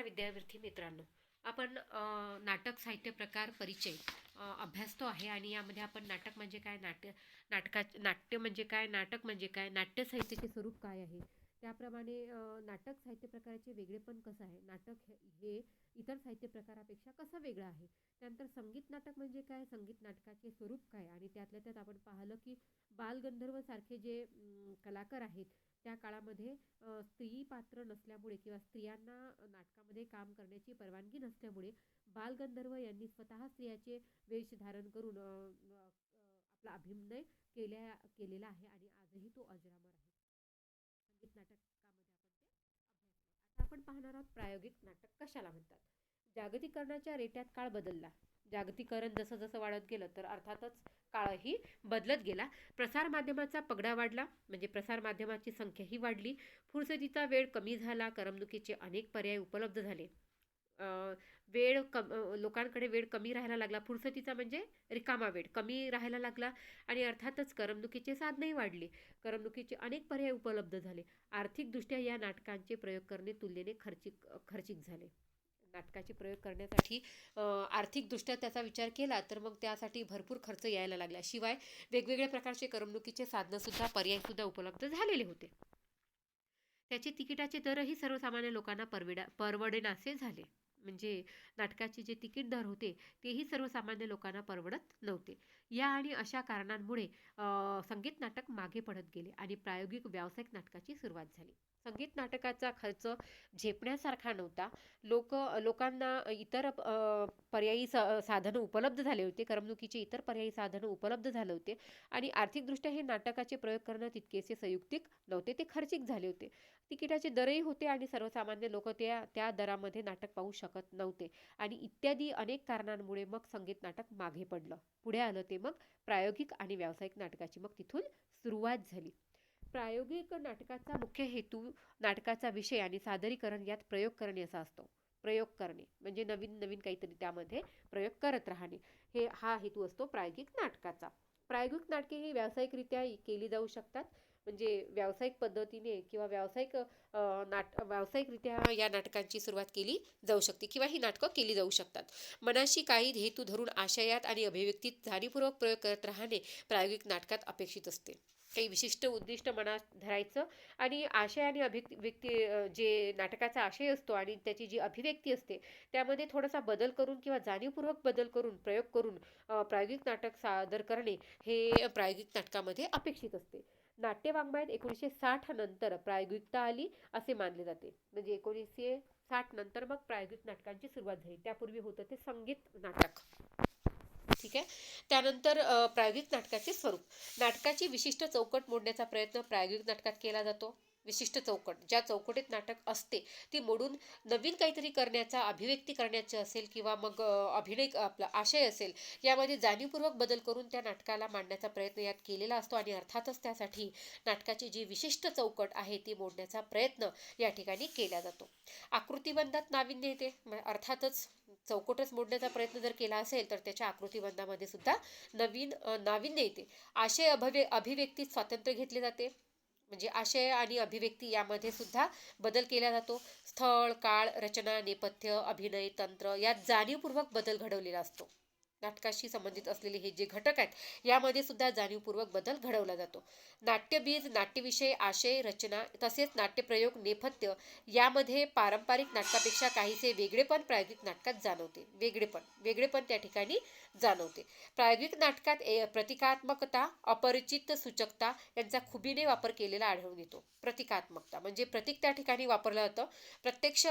विद्यार्थी मित्रांनो, आपण नाटक साहित्य प्रकार परिचय अभ्यासतो आहे आणि यामध्ये आपण नाटक म्हणजे काय, नाट्य म्हणजे काय, नाटक म्हणजे काय, नाट्य साहित्याचे स्वरूप काय आहे, त्याप्रमाणे नाटक साहित्य प्रकाराचे वेगळेपण कसं आहे, नाटक हे इतर साहित्य प्रकारापेक्षा कसं वेगळं आहे. त्यानंतर संगीत नाटक म्हणजे काय, संगीत नाटकाचे स्वरूप काय, आणि त्यातल्या त्यात आपण पाहिलं की बालगंधर्व सारखे जे कलाकार आहेत त्या काळामध्ये स्त्री पात्र नसल्यामुळे किंवा स्त्रियांना नाटकामध्ये काम करण्याची परवानगी नसल्यामुळे बालगंधर्व यांनी स्वतः स्त्रियाचे वेश धारण करून आपला अभिनय केलेला आहे आणि आजही तो अजरामर आहे. संगीत नाटकामध्ये आता आपण पाहणार आहोत प्रायोगिक नाटक कशाला म्हणतात. जागतिकीकरणाच्या रेट्यात काळ बदलला. जागतिकीकरण जसं जसं वाढत गेलं तर अर्थातच काळही बदलत गेला. प्रसार माध्यमाचा पगडा वाढला, म्हणजे प्रसार माध्यमाची संख्याही वाढली. फुरसतीचा वेळ कमी झाला. करमणुकीचे अनेक पर्याय उपलब्ध झाले. लोकांकडे वेळ कमी राहायला लागला. फुरसतीचा म्हणजे रिकामा वेळ कमी राहायला लागला आणि अर्थातच करमणुकीचे साधनही वाढले. करमणुकीचे अनेक पर्याय उपलब्ध झाले. आर्थिकदृष्ट्या या नाटकांचे प्रयोग करणे तुलनेने खर्चिक झाले. नाटकाचे प्रयोग करण्यासाठी आर्थिकदृष्ट्या त्याचा विचार केला तर मग त्यासाठी भरपूर खर्च यायला लागला. शिवाय वेगवेगळ्या प्रकारचे करमणुकीचे साधनंसुद्धा पर्यायसुद्धा उपलब्ध झालेले होते. त्याचे तिकिटाचे दरही सर्वसामान्य लोकांना परवडेनासे झाले. म्हणजे नाटकाचे जे तिकीट दर होते तेही सर्वसामान्य लोकांना परवडत नव्हते. या आणि अशा कारणांमुळे संगीत नाटक मागे पडत गेले आणि प्रायोगिक व्यावसायिक नाटकाची सुरुवात झाली. संगीत नाटकाचा खर्च झेपण्यासारखा नव्हता. लोकांना इतर पर्यायी साधनं उपलब्ध झाले होते. करमणुकीचे इतर पर्यायी साधनं उपलब्ध झाले होते आणि आर्थिकदृष्ट्या हे नाटकाचे प्रयोग करणं तितकेसे संयुक्तिक नव्हते. ते खर्चिक झाले होते. तिकिटाचे दरही होते आणि सर्वसामान्य लोक त्या दरामध्ये नाटक पाहू शकत नव्हते आणि इत्यादी अनेक कारणांमुळे मग संगीत नाटक मागे पडलं. पुढे आलं ते मग प्रायोगिक आणि व्यावसायिक नाटकाची मग तिथून सुरुवात झाली. प्रायोगिक नाटकाचा मुख्य हेतू नाटकाचा विषय आणि सादरीकरण यात प्रयोग करणे असा असतो. प्रयोग करणे म्हणजे नवीन नवीन काहीतरी त्यामध्ये प्रयोग करत राहणे, हा हेतू असतो प्रायोगिक नाटकाचा. प्रायोगिक नाटके ही व्यावसायिकरित्या केली जाऊ शकतात. म्हणजे व्यावसायिक पद्धतीने किंवा व्यावसायिकरित्या या नाटकांची सुरुवात केली जाऊ शकते किंवा ही नाटकं केली जाऊ शकतात. मनाशी काही हेतू धरून आशयात आणि अभिव्यक्तीत जाणीवपूर्वक प्रयोग करत राहणे प्रायोगिक नाटकात अपेक्षित असते. काही विशिष्ट उद्दिष्ट मनात धरायचं आणि आशय आणि अभिव्यक्ती, जे नाटकाचा आशय असतो आणि त्याची जी अभिव्यक्ती असते त्यामध्ये थोडासा बदल करून किंवा जाणीवपूर्वक बदल करून प्रयोग करून प्रायोगिक नाटक सादर करणे हे प्रायोगिक नाटकामध्ये अपेक्षित असते. नाट्य वाङ्मयात 1960 नंतर प्रायोगिकता आली असे मानले जाते. म्हणजे 1960 नंतर मग प्रायोगिक नाटकांची सुरुवात झाली. त्यापूर्वी होतं ते संगीत नाटक. ठीक आहे. त्यानंतर प्रायोगिक नाटकाचे स्वरूप. नाटकाची विशिष्ट चौकट मोडण्याचा प्रयत्न प्रायोगिक नाटकात केला जातो. विशिष्ट चौकट, ज्या चौकटीत नाटक असते ती मोडून नवीन काहीतरी करण्याचा, अभिव्यक्ती करण्याचे असेल किंवा मग अभिनय आपला आशय असेल यामध्ये जाणीवपूर्वक बदल करून त्या नाटकाला मांडण्याचा प्रयत्न यात केलेला असतो आणि अर्थातच त्यासाठी नाटकाची जी विशिष्ट चौकट आहे ती मोडण्याचा प्रयत्न या ठिकाणी केला जातो. आकृतिबंधात नाविन्य येते. अर्थातच चौकटच मोडण्याचा प्रयत्न जर केला असेल तर त्याच्या आकृतिबंधामध्ये सुद्धा नाविन्य येते. आशय अभिव्यक्तीत स्वातंत्र्य घेतले जाते. म्हणजे आशय आणि अभिव्यक्ती यामध्ये सुद्धा बदल केला जातो. स्थळ, काळ, रचना, नेपथ्य, अभिनय, तंत्र यात जाणीवपूर्वक बदल घडवलेला असतो. नाटकाशी संबंधित असलेले हे जे घटक आहेत यामध्ये सुद्धा जाणीवपूर्वक बदल घडवला जातो. नाट्यबीज, नाट्यविषय, आशय, रचना तसेच नाट्यप्रयोग, नेपथ्य यामध्ये पारंपरिक नाटकापेक्षा काहीसे वेगळेपण प्रायोगिक नाटकात जाणवते. वेगळेपण त्या ठिकाणी जाणवते. प्रायोगिक नाटकात प्रतिकात्मकता, अपरिचित सूचकता यांचा खुबीने वापर केलेला आढळून येतो. प्रतिकात्मकता म्हणजे प्रतीक त्या ठिकाणी वापरलं जातं. प्रत्यक्ष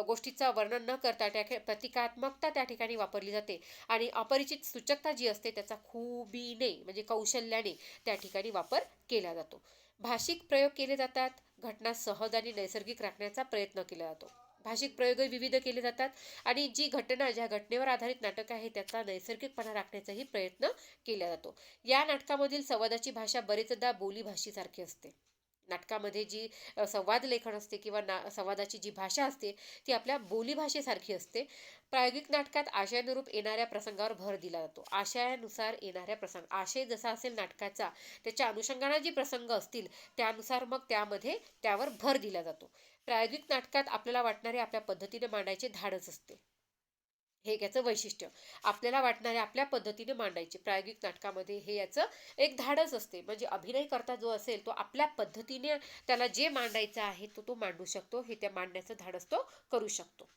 गोष्टीचं वर्णन न करता प्रतिकात्मकता त्या ठिकाणी वापरली जाते आणि अपरिचित सूचकता जी असते त्याचा खुबीने म्हणजे कौशल्याने त्या ठिकाणी वापर केला जातो. भाषिक प्रयोग केले जातात. घटना सहज आणि नैसर्गिक राखण्याचा प्रयत्न केला जातो. भाषिक प्रयोगही विविध केले जातात आणि ज्या घटनेवर आधारित नाटक आहे त्याचा नैसर्गिकपणा राखण्याचाही प्रयत्न केला जातो. या नाटकामधील संवादाची भाषा बरेचदा बोलीभाषेसारखी असते. नाटकामध्ये जी संवाद लेखन असते किंवा संवादाची जी भाषा असते ती आपल्या बोलीभाषेसारखी असते. प्रायोगिक नाटकात आशयानुरूप येणाऱ्या प्रसंगावर भर दिला जातो. आशयानुसार येणाऱ्या प्रसंग, आशय जसा असेल नाटकाचा त्याच्या अनुषंगाने जे प्रसंग असतील त्यानुसार मग त्यामध्ये त्यावर भर दिला जातो. प्रायोगिक नाटकात आपल्याला वाटणारे आपल्या पद्धतीने मांडायचे धाडस असते. हे याचं वैशिष्ट्य. आपल्याला वाटणारे आपल्या पद्धतीने मांडायचे. प्रायोगिक नाटकामध्ये हे याचं एक धाडस असते. म्हणजे अभिनय करता जो असेल तो आपल्या पद्धतीने त्याला जे मांडायचं आहे तो तो मांडू शकतो. हे त्या मांडण्याचं धाडस तो करू शकतो.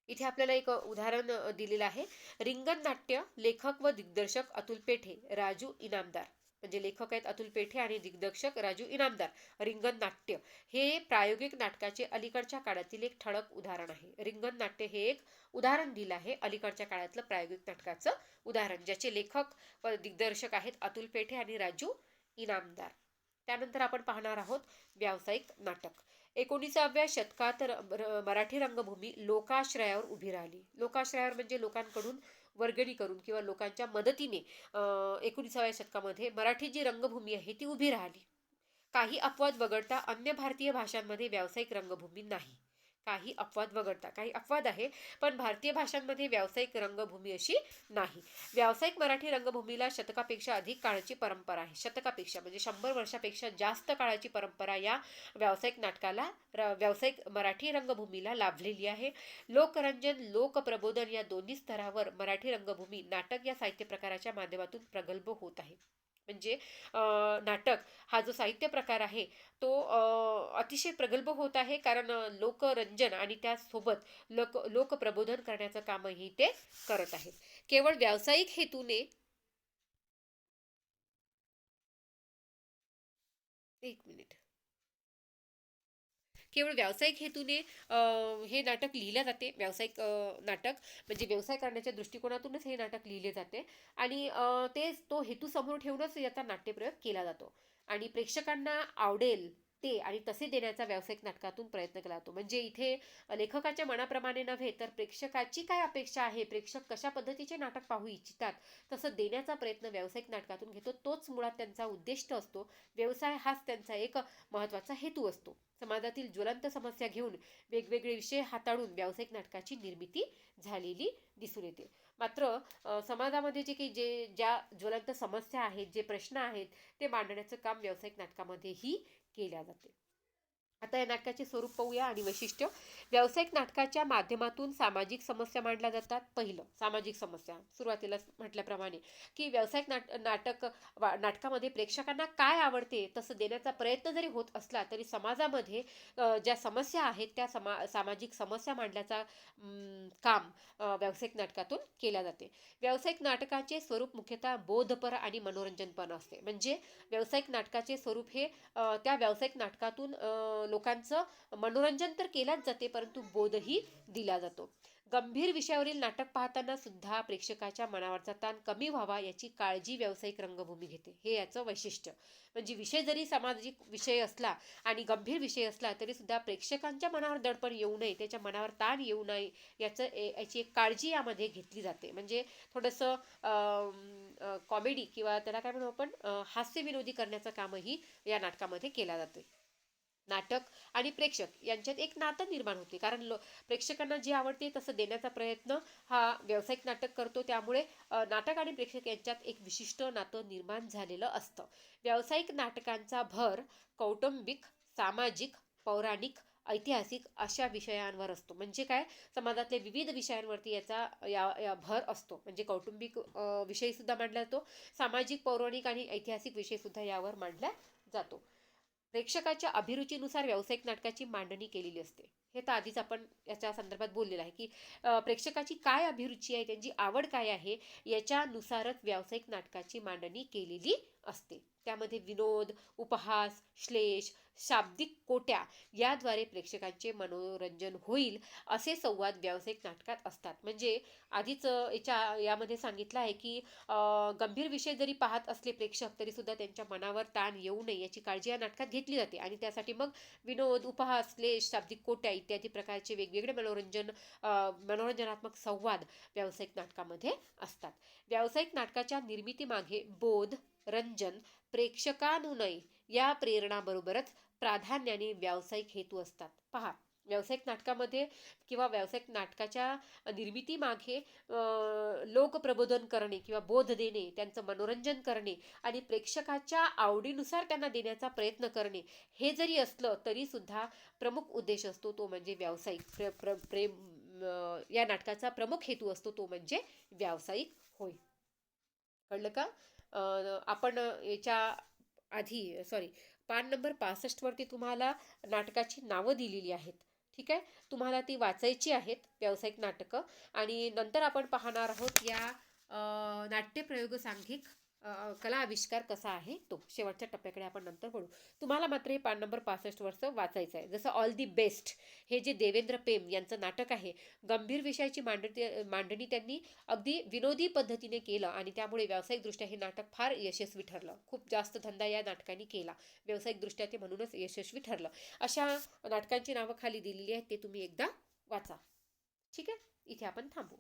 इथे आपल्याला एक उदाहरण दिलेलं आहे. रिंगण नाट्य लेखक व दिग्दर्शक अतुल पेठे, राजू इनामदार. म्हणजे लेखक आहेत अतुल पेठे आणि दिग्दर्शक राजू इनामदार. रिंगण नाट्य हे प्रायोगिक नाटकाचे अलीकडच्या काळातील एक ठळक उदाहरण आहे. रिंगण नाट्य हे एक उदाहरण दिलं आहे अलीकडच्या काळातलं प्रायोगिक नाटकाचं उदाहरण, ज्याचे लेखक व दिग्दर्शक आहेत अतुल पेठे आणि राजू इनामदार. त्यानंतर आपण पाहणार आहोत व्यावसायिक नाटक. 19व्या शतकात मराठी रंगभूमी लोकाश्रयावर उभी राहिली. लोकाश्रयावर म्हणजे लोकांकडून वर्गणी करून किंवा लोकांच्या मदतीने 19व्या शतकामध्ये मराठी जी रंगभूमी आहे ती उभी राहिली. काही अपवाद वगळता अन्य भारतीय भाषांमध्ये व्यावसायिक रंगभूमी नाही. काही अपवाद वगळता, काही अपवाद आहे पण भारतीय भाषांमध्ये व्यावसायिक रंगभूमी अशी नाही. व्यावसायिक मराठी रंगभूमीला शतकापेक्षा अधिक काळाची परंपरा आहे. शतकापेक्षा म्हणजे 100 वर्षापेक्षा जास्त काळाची परंपरा या व्यावसायिक नाटकाला व्यावसायिक मराठी रंगभूमीला लाभलेली आहे. लोकरंजन, लोकप्रबोधन या दोन्ही स्तरावर मराठी रंगभूमी नाटक या साहित्य प्रकाराच्या माध्यमातून प्रगल्भ होत आहे. म्हणजे नाटक हा जो साहित्य प्रकार आहे तो अतिशय प्रगल्भ होत आहे, कारण लोकरंजन आणि त्यासोबत लोकप्रबोधन करण्याचं कामही ते करत आहेत. केवळ व्यावसायिक हेतूने एक मिनिट केवळ व्यावसायिक हेतूने हे नाटक लिहिलं जाते. व्यावसायिक नाटक म्हणजे व्यवसाय करण्याच्या दृष्टिकोनातूनच हे नाटक लिहिले जाते आणि तो हेतू समोर ठेवूनच याचा नाट्यप्रयोग केला जातो आणि प्रेक्षकांना आवडेल ते आणि तसे देण्याचा व्यावसायिक नाटकातून प्रयत्न केला जातो. म्हणजे इथे लेखकाच्या मनाप्रमाणे नव्हे तर प्रेक्षकाची काय अपेक्षा आहे, प्रेक्षक कशा पद्धतीचे नाटक पाहू इच्छितात तसं देण्याचा प्रयत्न व्यावसायिक नाटकातून घेतो. तोच मुळात त्यांचा उद्दिष्ट असतो. व्यवसाय हाच त्यांचा एक महत्त्वाचा हेतू असतो. समाजातील ज्वलंत समस्या घेऊन वेगवेगळे विषय हाताळून व्यावसायिक नाटकाची निर्मिती झालेली दिसून येते. मात्र समाजामध्ये ज्या ज्वलंत समस्या आहेत, जे प्रश्न आहेत ते मांडण्याचं काम व्यावसायिक नाटकामध्येही केल्या जाते. आता या नाटकाचे स्वरूप पाहूया आणि वैशिष्ट्य. व्यावसायिक नाटकाच्या माध्यमातून सामाजिक समस्या मांडल्या जातात. पहिलं, सामाजिक समस्या सुरुवातीला म्हटल्याप्रमाणे की व्यावसायिक नाटकामध्ये प्रेक्षकांना काय आवडते तसं देण्याचा प्रयत्न जरी होत असला तरी समाजामध्ये ज्या समस्या आहेत त्या सामाजिक समस्या मांडण्याचा काम व्यावसायिक नाटकातून केल्या जाते. व्यावसायिक नाटकाचे स्वरूप मुख्यतः बोधपर आणि मनोरंजनपर असते. म्हणजे व्यावसायिक नाटकाचे स्वरूप हे त्या व्यावसायिक नाटकातून लोकांचं मनोरंजन तर केलाच जाते परंतु बोधही दिला जातो. गंभीर विषयावरील नाटक पाहताना सुद्धा प्रेक्षकाच्या मनावरचा ताण कमी व्हावा याची काळजी व्यावसायिक रंगभूमी घेते. हे याचं वैशिष्ट्य. म्हणजे विषय जरी सामाजिक विषय असला आणि गंभीर विषय असला तरी सुद्धा प्रेक्षकांच्या मनावर दडपण येऊ नये, त्याच्या मनावर ताण येऊ नये याची एक काळजी यामध्ये घेतली जाते. म्हणजे थोडंसं कॉमेडी किंवा त्याला काय म्हणू आपण हास्यविनोदी करण्याचं कामही या नाटकामध्ये केलं जाते. नाटक आणि प्रेक्षक यांच्यात एक नातं निर्माण होते, कारण प्रेक्षकांना जे आवडते तसं देण्याचा प्रयत्न हा व्यावसायिक नाटक करतो. त्यामुळे नाटक आणि प्रेक्षक यांच्यात एक विशिष्ट नातं निर्माण झालेलं असतं. व्यावसायिक नाटकांचा भर कौटुंबिक, सामाजिक, पौराणिक, ऐतिहासिक अशा विषयांवर असतो. म्हणजे काय, समाजातल्या विविध विषयांवरती या भर असतो. म्हणजे कौटुंबिक विषय सुद्धा मांडला जातो, सामाजिक, पौराणिक आणि ऐतिहासिक विषय सुद्धा यावर मांडला जातो. प्रेक्षकाच्या अभिरुचीनुसार व्यावसायिक नाटकाची मांडणी केलेली असते. हे तर आधीच आपण याच्या संदर्भात बोललेलं आहे की प्रेक्षकाची काय अभिरुची आहे, त्यांची आवड काय आहे याच्यानुसारच व्यावसायिक नाटकाची मांडणी केलेली असते. त्यामध्ये विनोद, उपहास, श्लेष, शाब्दिक कोट्या याद्वारे प्रेक्षकांचे मनोरंजन होईल असे संवाद व्यावसायिक नाटकात असतात. म्हणजे आधीच यामध्ये सांगितलं आहे की गंभीर विषय जरी पाहत असले प्रेक्षक तरी सुद्धा त्यांच्या मनावर ताण येऊ नये याची काळजी या नाटकात घेतली जाते आणि त्यासाठी मग विनोद, उपहास, श्लेष, शाब्दिक कोट्या इत्यादी प्रकारचे वेगवेगळे मनोरंजनात्मक संवाद व्यावसायिक नाटकामध्ये असतात. व्यावसायिक नाटकाच्या निर्मितीमागे बोध, रंजन, प्रेक्षकानुनय या प्रेरणाबरोबरच प्राधान्याने व्यावसायिक हेतू असतात. पहा, व्यावसायिक नाटकामध्ये किंवा व्यावसायिक नाटकाच्या निर्मितीमागे लोकप्रबोधन करणे किंवा बोध देणे, त्यांचं मनोरंजन करणे आणि प्रेक्षकाच्या आवडीनुसार त्यांना देण्याचा प्रयत्न करणे, हे जरी असलं तरी सुद्धा प्रमुख उद्देश असतो तो म्हणजे व्यावसायिक. या नाटकाचा प्रमुख हेतू असतो तो म्हणजे व्यावसायिक होय. कळलं का? आपण याच्या आधी पान नंबर 65 वरती तुम्हाला नाटकाची नावं दिलेली आहेत. ठीक आहे, तुम्हाला ती वाचायची आहेत, व्यावसायिक नाटकं. आणि नंतर आपण पाहणार आहोत या नाट्यप्रयोग सांघिक कला आविष्कार कसा आहे तो. शेवटच्या टप्प्याकडे आपण नंतर वळू. तुम्हाला मात्र हे पान नंबर 65 वरचं वाचायचं आहे. जसं ऑल दी बेस्ट हे जे देवेंद्र पेम यांचं नाटक आहे, गंभीर विषयाची मांडणी त्यांनी अगदी विनोदी पद्धतीने केलं आणि त्यामुळे व्यावसायिकदृष्ट्या हे नाटक फार यशस्वी ठरलं. खूप जास्त धंदा या नाटकाने केला, व्यावसायिकदृष्ट्या ते म्हणूनच यशस्वी ठरलं. अशा नाटकांची नावं खाली दिलेली आहेत, ते तुम्ही एकदा वाचा. ठीक आहे, इथे आपण थांबू.